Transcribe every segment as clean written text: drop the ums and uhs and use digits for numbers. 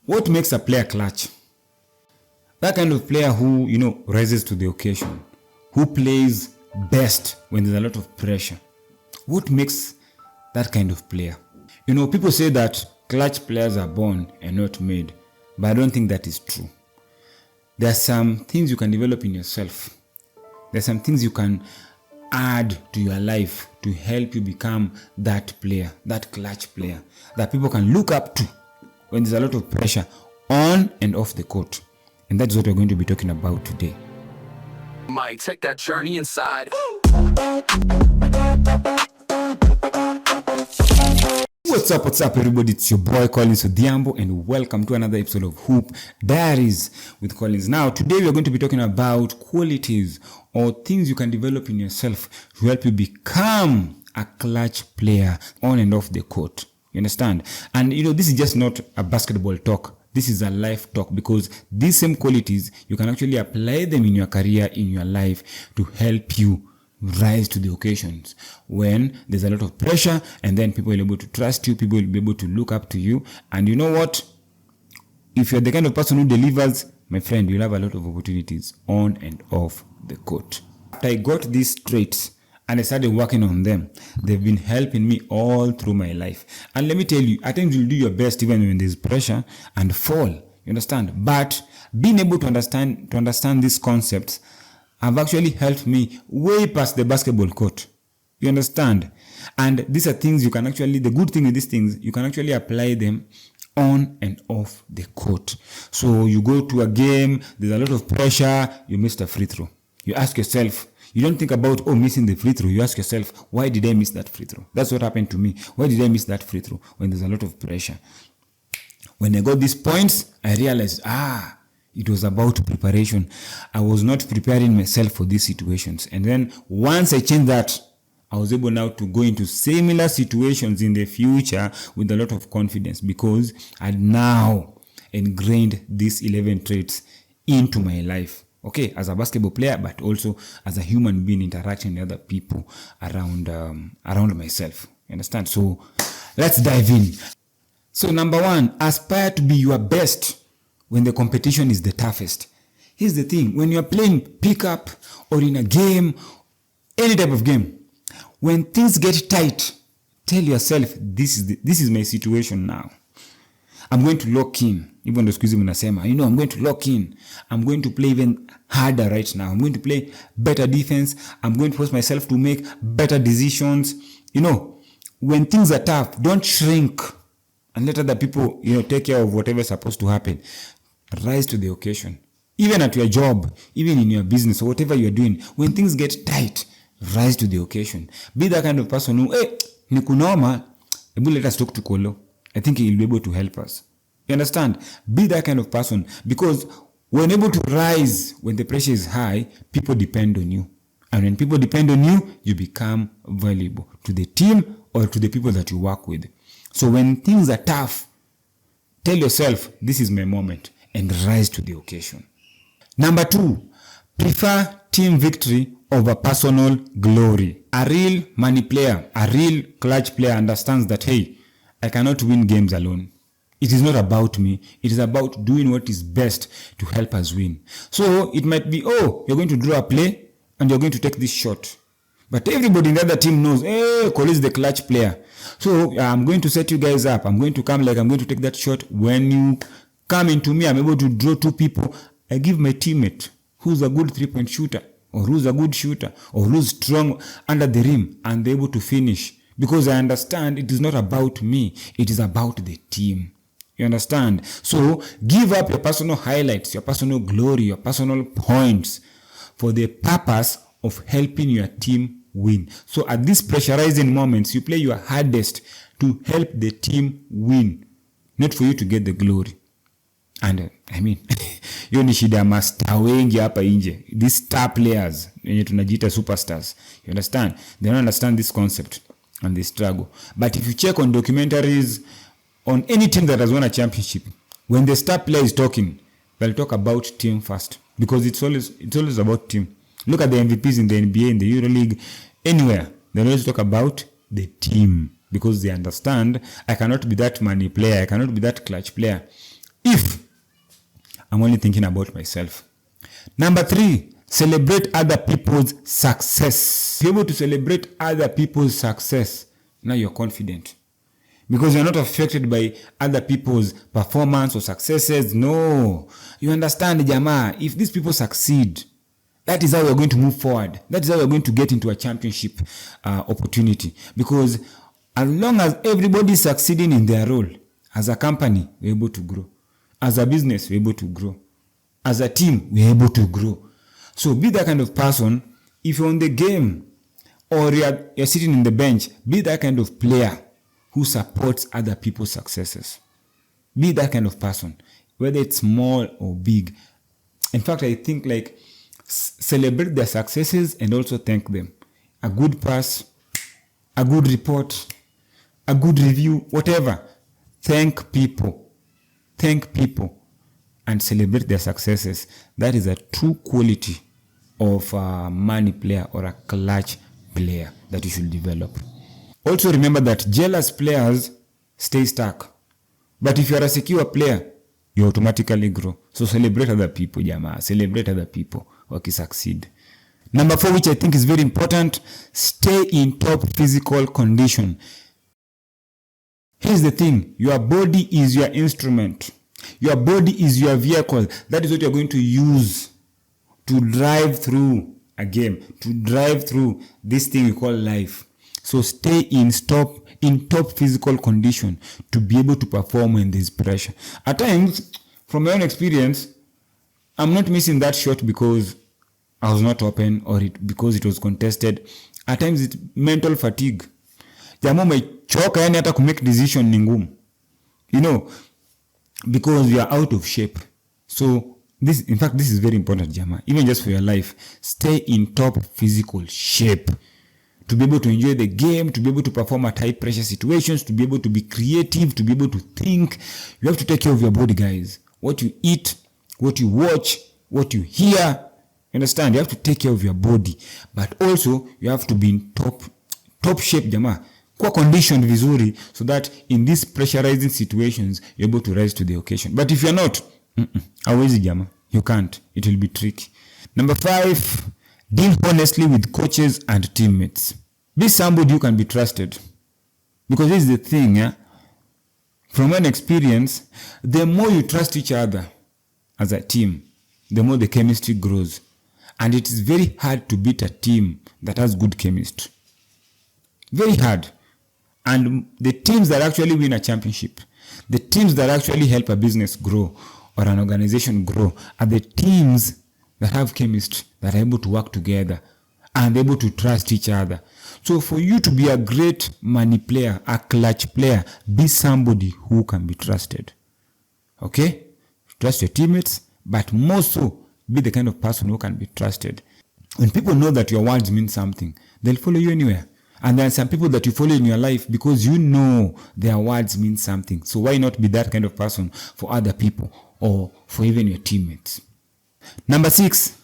What makes a player clutch? That kind of player who, rises to the occasion, who plays best when there's a lot of pressure. What makes that kind of player? People say that clutch players are born and not made, but I don't think that is true. There are some things you can develop in yourself. There are some things you can add to your life to help you become that player, that clutch player that people can look up to when there's a lot of pressure on and off the court. And that's what we're going to be talking about today. Might take that journey inside. What's up everybody, it's your boy Collins Odhiambo and welcome to another episode of Hoop Diaries with Collins. Now today we are going to be talking about qualities or things you can develop in yourself to help you become a clutch player on and off the court. You understand? And this is just not a basketball talk. This is a life talk, because these same qualities, you can actually apply them in your career, in your life, to help you rise to the occasions when there's a lot of pressure, and then people will be able to trust you, people will be able to look up to you. And you know what? If you're the kind of person who delivers, my friend, you'll have a lot of opportunities on and off the court. After I got these traits and I started working on them, they've been helping me all through my life. And let me tell you, at times you'll do your best even when there's pressure and fall. You understand? But being able to understand these concepts have actually helped me way past the basketball court. You understand? And these are things you can actually, the good thing with these things, you can actually apply them on and off the court. So you go to a game, there's a lot of pressure, you missed a free throw. You ask yourself, you don't think about, missing the free throw. You ask yourself, why did I miss that free throw? That's what happened to me. Why did I miss that free throw when there's a lot of pressure? When I got these points, I realized, it was about preparation. I was not preparing myself for these situations. And then once I changed that, I was able now to go into similar situations in the future with a lot of confidence, because I now ingrained these 11 traits into my life. Okay, as a basketball player, but also as a human being interacting with other people around myself. You understand? So let's dive in. So number one, aspire to be your best when the competition is the toughest. Here's the thing. When you're playing pickup or in a game, any type of game, when things get tight, tell yourself, this is my situation now. I'm going to lock in. Even the squeeze munasema, I'm going to lock in. I'm going to play even harder right now. I'm going to play better defense. I'm going to force myself to make better decisions. When things are tough, don't shrink and let other people, take care of whatever is supposed to happen. Rise to the occasion. Even at your job, even in your business or whatever you're doing, when things get tight, rise to the occasion. Be that kind of person who, nikunoma, let us talk to Kolo. I think he'll be able to help us. You understand? Be that kind of person, because when able to rise when the pressure is high, people depend on you. And when people depend on you, you become valuable to the team or to the people that you work with. So when things are tough, tell yourself, this is my moment, and rise to the occasion. Number two, prefer team victory over personal glory. A real money player, a real clutch player understands that, hey, I cannot win games alone. It is not about me. It is about doing what is best to help us win. So it might be, you're going to draw a play and you're going to take this shot. But everybody in the other team knows, Cole is the clutch player. So I'm going to set you guys up. I'm going to come I'm going to take that shot. When you come into me, I'm able to draw two people. I give my teammate who's a good 3-point shooter, or who's a good shooter, or who's strong under the rim, and they're able to finish. Because I understand it is not about me. It is about the team. You understand? So give up your personal highlights, your personal glory, your personal points for the purpose of helping your team win. So at these pressurizing moments, you play your hardest to help the team win, not for you to get the glory. And hiyo ni shida master wengi hapa nje. These star players, wenye tunajiita superstars. You understand? They don't understand this concept and they struggle. But if you check on documentaries on any team that has won a championship, when the star player is talking, they'll talk about team first, because it's always about team. Look at the MVPs in the NBA, in the EuroLeague, anywhere. They always talk about the team, because they understand I cannot be that money player, I cannot be that clutch player if I'm only thinking about myself. Number 3, celebrate other people's success. Be able to celebrate other people's success. Now you're confident. Because you're not affected by other people's performance or successes. No. You understand, Jama, if these people succeed, that is how you're going to move forward. That is how you're going to get into a championship opportunity. Because as long as everybody is succeeding in their role, as a company, we're able to grow. As a business, we're able to grow. As a team, we're able to grow. So be that kind of person. If you're on the game or you're sitting in the bench, be that kind of player who supports other people's successes. Be that kind of person, whether it's small or big. In fact, I think like celebrate their successes and also thank them. A good pass, a good report, a good review, whatever. Thank people. Thank people and celebrate their successes. That is a true quality of a money player or a clutch player that you should develop. Also remember that jealous players stay stuck. But if you are a secure player, you automatically grow. So celebrate other people, Jama. Celebrate other people who succeed. Number 4, which I think is very important, stay in top physical condition. Here's the thing. Your body is your instrument. Your body is your vehicle. That is what you're going to use to drive through a game, to drive through this thing we call life. So stay in top physical condition to be able to perform when there's pressure. At times, from my own experience, I'm not missing that shot because I was not open or because it was contested. At times, it's mental fatigue. Jamaa umechoka, yani hata kumake decision ni ngumu. You know, because you are out of shape. So this is very important, Jama. Even just for your life, stay in top physical shape to be able to enjoy the game, to be able to perform at high pressure situations, to be able to be creative, to be able to think. You have to take care of your body, guys. What you eat, what you watch, what you hear. Understand? You have to take care of your body, but also you have to be in top shape, Jama. Kwa conditioned vizuri, so that in these pressurizing situations you're able to rise to the occasion. But if you're not, hawezi Jama, you can't. It will be tricky. Number 5, deal honestly with coaches and teammates. Be somebody who can be trusted. Because this is the thing, yeah? From an experience, the more you trust each other as a team, the more the chemistry grows. And it is very hard to beat a team that has good chemistry. Very hard. And the teams that actually win a championship, the teams that actually help a business grow or an organization grow, are the teams that have chemistry, that are able to work together and able to trust each other. So for you to be a great money player, a clutch player, be somebody who can be trusted. Okay? Trust your teammates, but more so, be the kind of person who can be trusted. When people know that your words mean something, they'll follow you anywhere. And there are some people that you follow in your life because you know their words mean something. So why not be that kind of person for other people or for even your teammates? Number 6,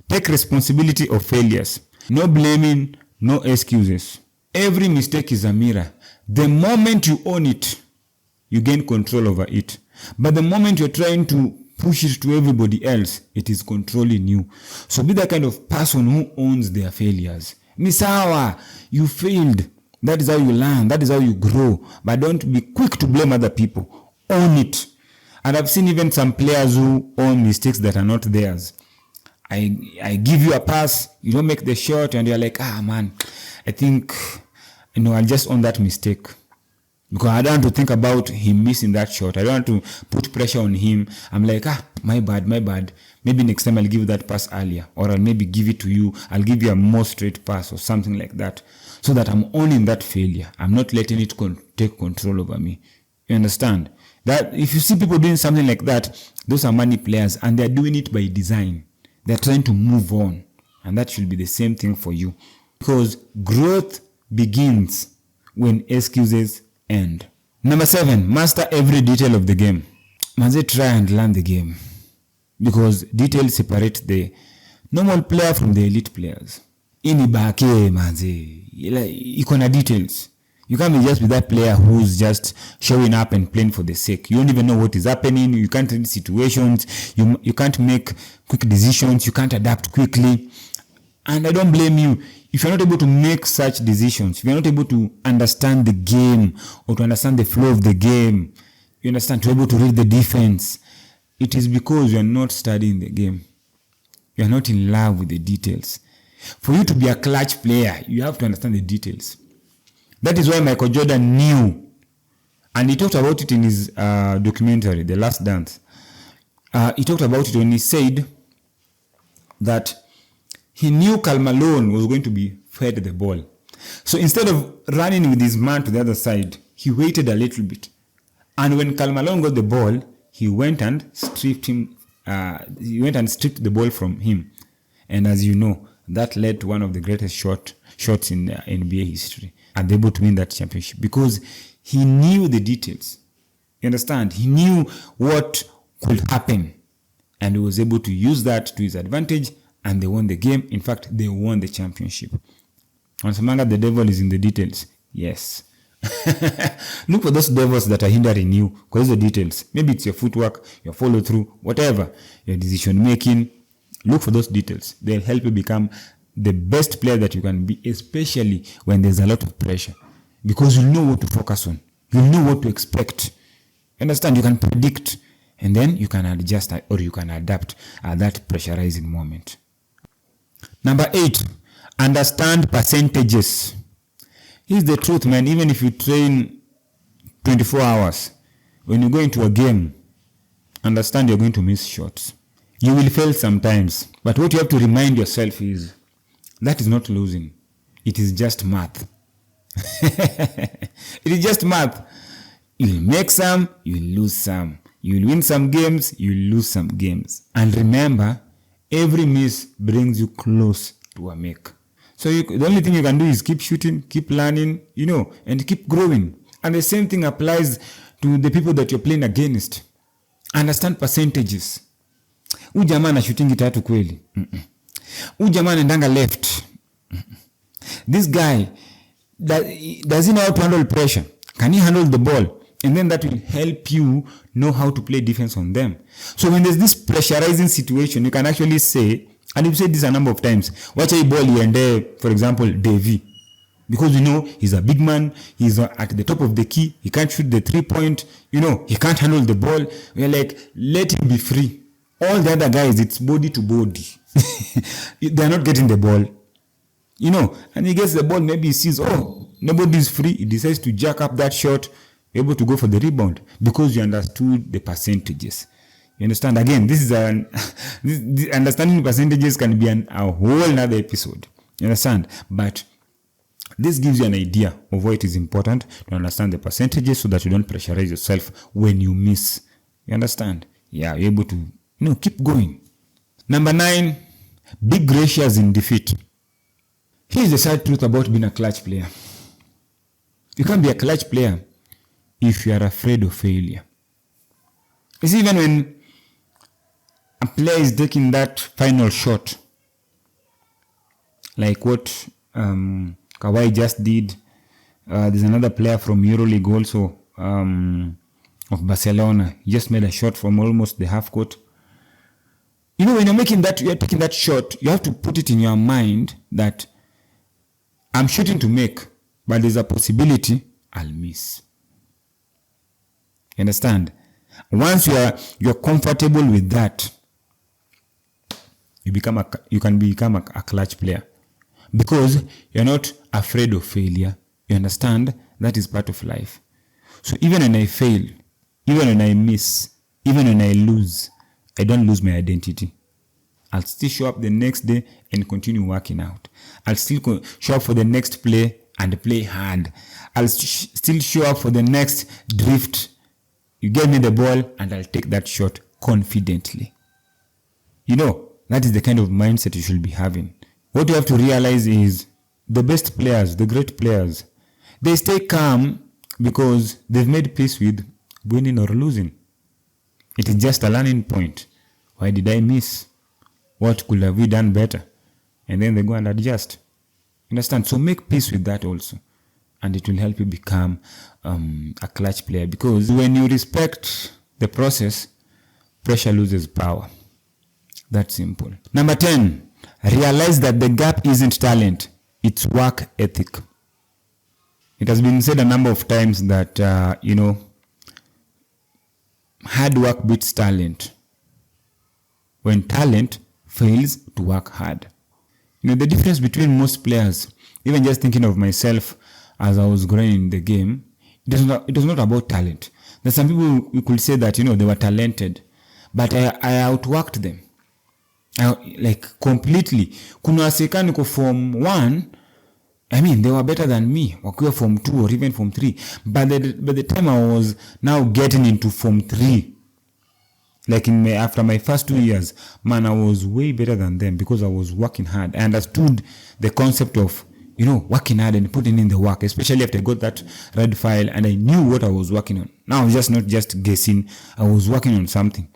take responsibility of failures. No blaming, no excuses. Every mistake is a mirror. The moment you own it, you gain control over it. But the moment you're trying to push it to everybody else, it is controlling you. So be that kind of person who owns their failures. Misawa, you failed. That is how you learn. That is how you grow. But don't be quick to blame other people. Own it. And I've seen even some players who own mistakes that are not theirs. I give you a pass, you don't make the shot, and you're like, man, I think, I'll just own that mistake. Because I don't want to think about him missing that shot. I don't want to put pressure on him. I'm like, my bad. Maybe next time I'll give you that pass earlier. Or I'll maybe give it to you. I'll give you a more straight pass or something like that. So that I'm owning that failure. I'm not letting it take control over me. You understand? That if you see people doing something like that, those are money players and they're doing it by design. They're trying to move on. And that should be the same thing for you. Because growth begins when excuses end. Number 7, master every detail of the game. Manze, try and learn the game. Because details separate the normal player from the elite players. Ini bake manze, iko na details. You can't be just with that player who's just showing up and playing for the sake. You don't even know what is happening. You can't read situations. You can't make quick decisions. You can't adapt quickly. And I don't blame you. If you're not able to make such decisions, if you're not able to understand the game or to understand the flow of the game, you understand, to be able to read the defense, it is because you're not studying the game. You're not in love with the details. For you to be a clutch player, you have to understand the details. That is why Michael Jordan knew, and he talked about it in his documentary, The Last Dance. He talked about it when he said that he knew Karl Malone was going to be fed the ball. So instead of running with his man to the other side, he waited a little bit. And when Karl Malone got the ball, he went and stripped him. He went and stripped the ball from him. And as you know, that led to one of the greatest shots in NBA history. And they able to win that championship because he knew the details. You understand? He knew what could happen. And he was able to use that to his advantage. And they won the game. In fact, they won the championship. And Samanga, the devil is in the details. Yes. Look for those devils that are hindering you, because the details. Maybe it's your footwork, your follow through, whatever, your decision making. Look for those details. They'll help you become the best player that you can be, especially when there's a lot of pressure, because you'll know what to focus on. You'll know what to expect. Understand? You can predict, and then you can adjust or you can adapt at that pressurizing moment. Number 8, understand percentages. Here's the truth, man. Even if you train 24 hours, when you go into a game, understand you're going to miss shots. You will fail sometimes. But what you have to remind yourself is, that is not losing. It is just math. It is just math. You'll make some, you'll lose some. You'll win some games, you'll lose some games. And remember, every miss brings you close to a make. So the only thing you can do is keep shooting, keep learning, and keep growing. And the same thing applies to the people that you're playing against. Understand percentages. Huyu jamaa anashootingi tatu kweli. Huyu jamaa anaendanga left. This guy, does he know how to handle pressure? Can he handle the ball? And then that will help you know how to play defense on them. So when there's this pressurizing situation, you can actually say, and you've said this a number of times, watch a ball here and there, for example, Davey. Because he's a big man, he's at the top of the key, he can't shoot the 3-point, he can't handle the ball. We're like, let him be free. All the other guys, it's body to body. They're not getting the ball. And he gets the ball, maybe he sees, nobody's free, he decides to jack up that shot, able to go for the rebound, because you understood the percentages. You understand? Again, this is understanding percentages can be a whole another episode. You understand? But this gives you an idea of why it is important to understand the percentages so that you don't pressurize yourself when you miss. You understand? Yeah, you're able to keep going. Number 9, be gracious in defeat. Here's the sad truth about being a clutch player. You can't be a clutch player if you are afraid of failure. It's even when a player is taking that final shot, like what Kawhi just did. There's another player from EuroLeague also, of Barcelona. He just made a shot from almost the half court. When you're taking that shot, you have to put it in your mind that I'm shooting to make, but there's a possibility I'll miss. You understand? Once you're comfortable with that, you can become a clutch player, because you're not afraid of failure. You understand that is part of life. So even when I fail, even when I miss, even when I lose, I don't lose my identity. I'll still show up the next day and continue working out. I'll still show up for the next play and play hard. I'll still show up for the next drift. You give me the ball and I'll take that shot confidently. That is the kind of mindset you should be having. What you have to realize is the best players, the great players, they stay calm because they've made peace with winning or losing. It is just a learning point. Why did I miss? What could have we done better? And then they go and adjust. Understand? So make peace with that also. and it will help you become a clutch player, because when you respect the process, pressure loses power. That's simple. Number 10, realize that the gap isn't talent, it's work ethic. It has been said a number of times that, hard work beats talent when talent fails to work hard. The difference between most players, even just thinking of myself as I was growing in the game, it was not about talent. There's some people you could say that, they were talented, but I outworked them. Completely. Kuna waseka niko form 1, they were better than me, wakiwa form 2 or even form 3. But by the time I was now getting into form 3, after my first 2 years, man, I was way better than them because I was working hard. I understood the concept of, working hard and putting in the work, especially after I got that red file and I knew what I was working on. Now I was just not just guessing, I was working on something.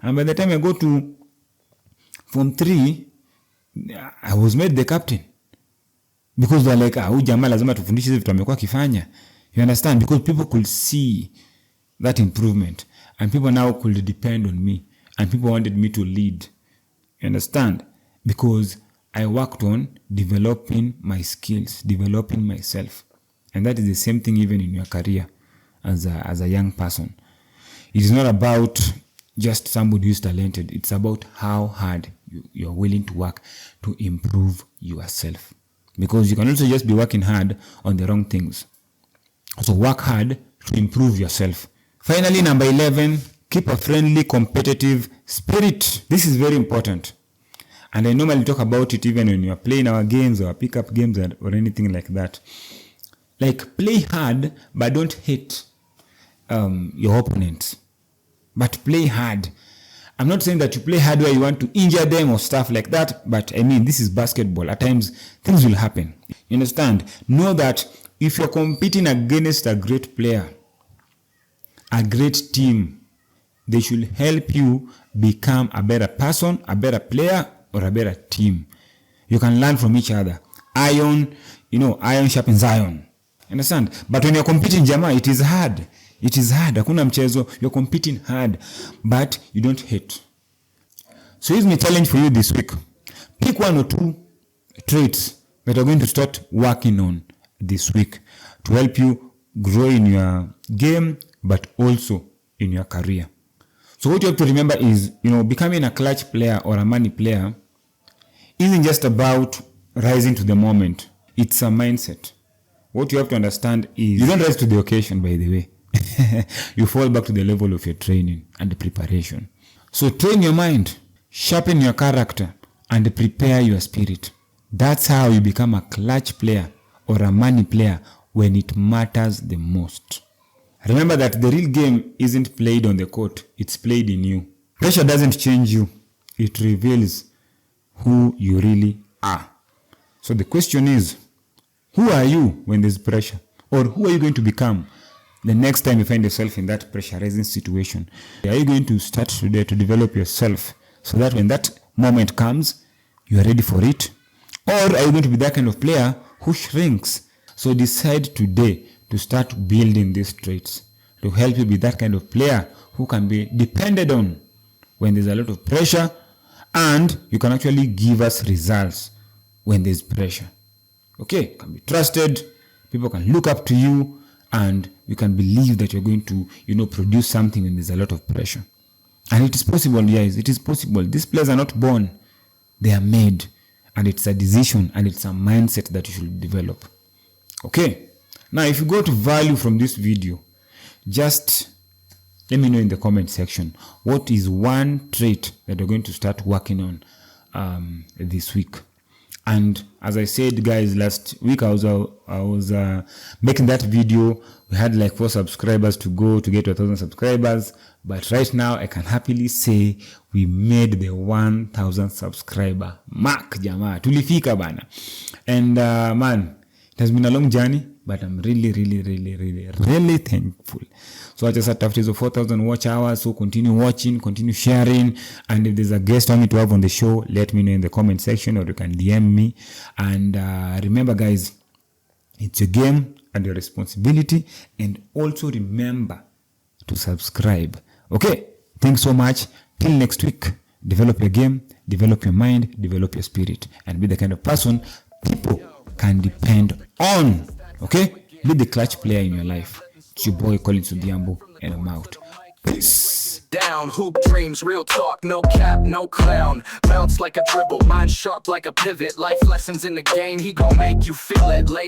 And by the time I go to form 3, I was made the captain. Because they're like, huyu jamaa lazima tufundishe hizi vitu amekuwa akifanya. You understand? Because people could see that improvement. And people now could depend on me. And people wanted me to lead. You understand? Because I worked on developing my skills, developing myself. And that is the same thing even in your career as a young person. It is not about just somebody who's talented. It's about how hard you're willing to work to improve yourself. Because you can also just be working hard on the wrong things. So work hard to improve yourself. Finally, number 11, keep a friendly, competitive spirit. This is very important. And I normally talk about it even when you're playing our games or pick-up games or anything like that. Play hard, but don't hate your opponents. But play hard. I'm not saying that you play hard where you want to injure them or stuff like that, but this is basketball. At times, things will happen. You understand? Know that if you're competing against a great player, a great team, they should help you become a better person, a better player, or a better team. You can learn from each other. Iron sharpens iron. Understand? But when you're competing, Jama, it is hard. It is hard. Hakuna mchezo. You're competing hard, but you don't hate. So here's my challenge for you this week. Pick 1 or 2 traits that you're going to start working on this week to help you grow in your game, but also in your career. So what you have to remember is, becoming a clutch player or a money player isn't just about rising to the moment. It's a mindset. What you have to understand is you don't rise to the occasion, by the way. You fall back to the level of your training and preparation. So train your mind, sharpen your character, and prepare your spirit. That's how you become a clutch player or a money player when it matters the most. Remember that the real game isn't played on the court, it's played in you. Pressure doesn't change you, it reveals who you really are. So the question is, who are you when there's pressure? Or who are you going to become the next time you find yourself in that pressurizing situation? Are you going to start today to develop yourself so that when that moment comes, you are ready for it? Or are you going to be that kind of player who shrinks? So decide today to start building these traits to help you be that kind of player who can be depended on when there's a lot of pressure, and you can actually give us results when there's pressure. Okay, can be trusted, people can look up to you, and you can believe that you're going to, produce something when there's a lot of pressure. And it is possible, guys. It is possible. These players are not born. They are made. And it's a decision and it's a mindset that you should develop. Okay. Now, if you got value from this video, just let me know in the comment section. What is one trait that you're going to start working on this week? And as I said, guys, last week I was making that video. We had like 4 subscribers to go to get to 1,000 subscribers. But right now, I can happily say we made the 1,000 subscriber mark, jamaa. Tulifika bana. And man, it has been a long journey, but I'm really thankful. So I just had after 4,000 watch hours. So continue watching, continue sharing. And if there's a guest I want me to have on the show, let me know in the comment section, or you can DM me. And remember, guys, it's a game and your responsibility. And also remember to subscribe. Okay, thanks so much. Till next week, develop your game, develop your mind, develop your spirit, and be the kind of person people can depend on. Okay, be the clutch player in your life. It's your boy Collins Odhiambo, and I'm out. Peace. Down, hoop dreams, real talk, no cap, no clown. Bounce like a dribble, mind sharp like a pivot. Life lessons in the game, he gon' make you feel it.